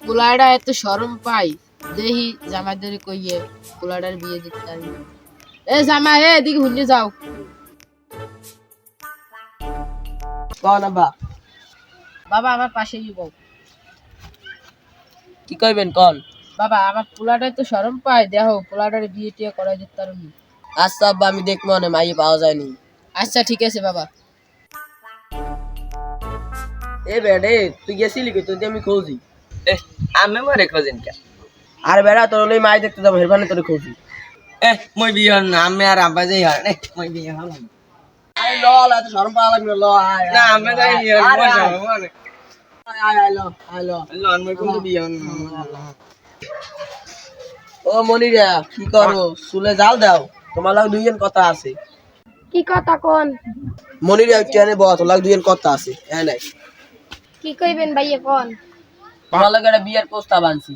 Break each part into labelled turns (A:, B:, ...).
A: পোলাটা এত শরম পাই দেখি জামাইদের কইয়ে পোলাটার বিয়ে দিতে পারি। এ জামাই এদিকে হুন্যে যাও। বাবা আমার পাশেই বউ।
B: কি কইবেন কল?
A: বাবা আমার পোলাটা তো শরম পায়, দেখো পোলাটার বিয়ে টিয়ে করাই দিতে পারবি।
B: আচ্ছা আব্বা আমি দেখবো না, মাইয়ে পাওয়া যায়নি।
A: আচ্ছা ঠিক আছে বাবা।
B: এ বেড়ে তুই গেছিলি কি? তুই আমি খুঁজি।
C: আমি মরে খোঁজেন কে?
B: আর বেড়া তোর ওই মাই দেখতে যাবো, হেরবানে তোর খুঁজি।
C: মই বিয়ে হন না, আমি আর আব্বা যাই হয় মই বিয়ে হন না।
B: আরে ল ল, এত শরম পাওয়া লাগবে, ল আয়
C: না আমি যাই বিয়ে হন
B: আয়,
C: মই
B: আয়,
C: যাব মানে
B: আয়, আয়, আয়, ল, আয়, ল।
C: লন মই কিন্তু বিয়ে হন না।
B: ও মনিরা কি করো? চুলে জাল দাও, তোমার লাগ দুইজন কথা আছে।
D: কি কথা কোন?
B: মনিরা টেনে বল, তোর লাগ দুইজন কথা আছে। হ্যাঁ নাই
D: কি কইবেন ভাইয়া কোন?
B: তোমার লাগ একটা বিয়ের প্রস্তাব আনছি।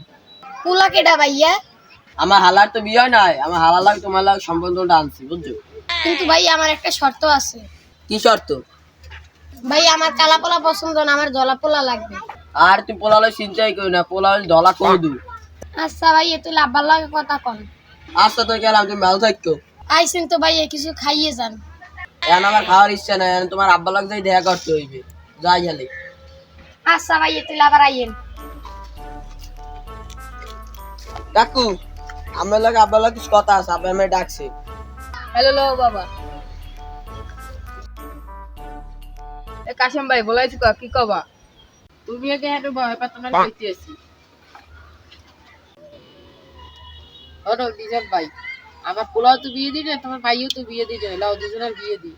D: পুলা কেডা ভাইয়া?
B: আমার হালার তো বিয়ে হয় নাই, আমার হালার লাগ তোমার লাগ সম্বন্ধটা আনছি, বুঝছো?
D: কিন্তু ভাই আমার একটা শর্ত আছে।
B: কি শর্ত?
D: ভাই আমার কালা পোলা পছন্দ না, আমার জলা পোলা লাগবে।
B: আর তুই পোলা লই চিন্তাই করি না, পোলা হলে ধলা করে দিবি।
D: আচ্ছা ভাইয়া তুই আব্বার লাগে কথা কন।
B: আচ্ছা তো গেলাম, তুমি ভালো থাকতো।
D: আইসেন তো ভাইয়া কিছু খাইয়ে যান।
B: এখন আমার খাওয়ার ইচ্ছা নাই, এখন তোমার আব্বা লাগ যাই দেখা করতে হইবে। যাই গেলে।
D: আচ্ছা ভাইয়া তুই আবার আইয়েন।
B: কাকু আমার লাগে আব্বা লাগ কিছু কথা আছে, আব্বা আমায় ডাকছে।
A: হ্যালো লো বাবা। এ কাশেম ভাই বলাইছি কি কবা? তুমি আগে একটু ভয় পাতো না কইতে আছি। ওনো নিজাম ভাই, আমার পোলাও তো বিয়ে দিনে, তোমার ভাইও তো বিয়ে দিনে, লাও দুজনের বিয়ে দি।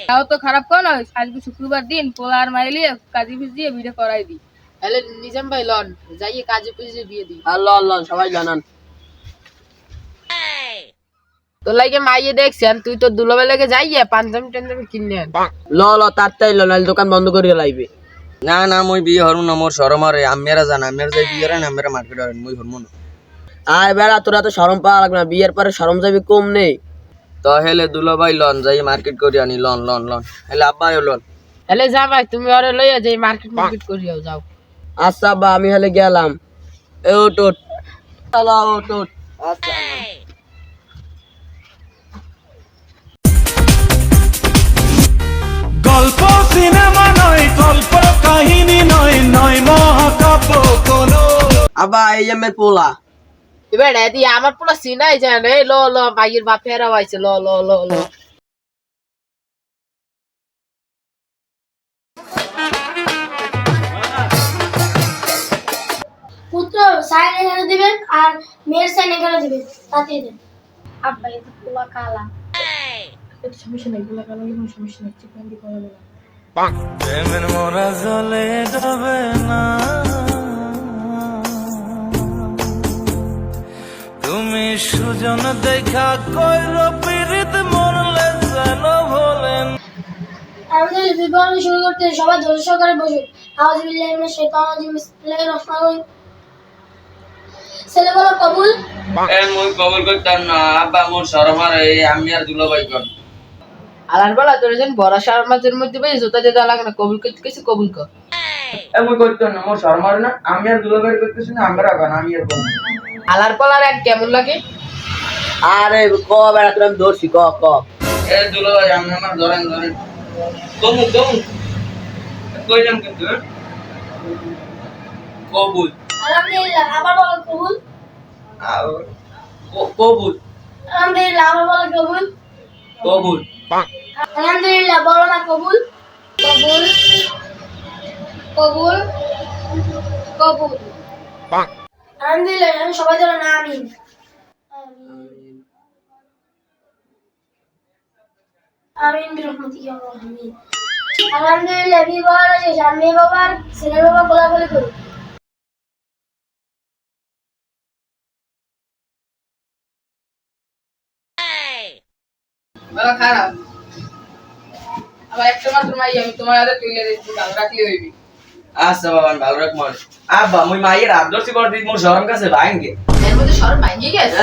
A: তাও তো খারাপ কোন আজকে শুক্রবার দিন পোলা আর মাইলে কাজী ফিস দিয়ে বিয়ে করাই দি। হ্যালো নিজাম ভাই লন যাইয়ে কাজী ফিস দিয়ে বিয়ে দি।
B: আল্লাহ আল্লাহ সবাই জানান।
A: তোর লাগে মাইয়ে দেখছেন, তুই তো দুলাবে লাগে যাইয়ে পাঞ্জাবি টাঞ্জাবি কিনে আন।
B: ল ল তাড়াতাড়ি ল, নাহলে দোকান বন্ধ করে লাইবে।
C: না না মই বিয়ে হরু না, মোর শরম আরে আমিরা জানা আমিরা যাই বিয়ে হরেন আমিরা মার্কেট হরেন মই হরমু না।
B: আর বেড়া তোরা তো শরম পাওয়া লাগবে না, বিয়ের পরে শরম যাবি কম নেই।
C: তো হেলে দুলো ভাই লন যাই মার্কেট করি আনি, লন লন লন হেলে আব্বাও লন।
A: হ্যালো জামাই তুমি ওরে লইয়া যাই মার্কেট মার্কেট করিও যাও।
B: আচ্ছা বা আমি হলে গেলাম। এ ওট ওট চলো ওট ওট। আচ্ছা
E: গল্প সিনেমা নয়, গল্প কাহিনী নয়, নয় মহাকাব্য কোনো।
B: আবা এই যে মেয়ের পোলা।
A: এবার এদি আমার পুরো সিনাই যায় রে, লো লো ভাইয়ের বাপেরাও আইছে, লো লো লো লো।
D: পুত্র সাইন এখানে দিবেন আর মেয়ের সাইন এখানে দিবেন, তাতে দেন। আব্বা এই তো পোলা কালা।
A: এটা সমস্যা নাই, এগুলা কালো কোনো সমস্যা নাই, চিকন দি করা যাবে।
E: প্রেমের মোরা জলে যাবে না, তুমি সুজন দেখা কইল পীড়িত মরলে যেন বলেন।
D: আমাদের বিবরণ শুরু করতে সবাই ধৈর্য সহকারে বসুন। আউযুবিল্লাহি মিনাশ শাইতানির রাজিম, বিসমিল্লাহির রহমানির রহিম। ছেলে বলো কবুল।
C: এ মই কবল করতাম না আব্বা, মোর শরম আরে আমি আর দুলো ভাই কর।
A: আলার বলা তোর যেন বড় সার মাঝের মধ্যে বেশ জুতা দিতে লাগে না, কবুল করতে কইছি কবুল কর।
C: এ মই করতাম না, মোর শরম আরে না, আমি আর দুলো ভাই করতেছি না, আমরা বান আমি আর কোন।
A: আলার পলার এক কেমন লাগে?
B: আরে ক বেড়া তোর আমি ধরছি, ক ক।
C: এ দুলো ভাই আমি আমার ধরেন ধরেন কবুল কবুল কইলাম কিন্তু কবুল
D: আলহামদুলিল্লাহ, আবার বলো কবুল।
C: কবুল
D: আলহামদুলিল্লাহ, আবার বলো কবুল।
C: কবুল
D: আলহামদুলিল্লাহ, বলো না কবুল। কবুল কবুল কবুল। আলহামদুলিল্লাহ, আমি সবাই ধরো না আমিন। আমিন আমিন বিরহমাতিকা ইয়া রাহমান। আলহামদুলিল্লাহ, বিবাহ শেষ, আর মেয়ে বাবার ছেলের বাবা কোলাকুলি করি।
A: বলা খারাপ আবার একটা মাত্র মাই আমি তোমার হাতে তুলে দিচ্ছি, ভালো রাখলে হইবি।
C: আচ্ছা বাবা আমি ভালো রাখ মন। আব্বা মুই মাইয়ের আদর্শি বড় দিন মোর শরম কাছে ভাঙ্গে।
A: এর মধ্যে শরম ভাঙিয়ে গেছে।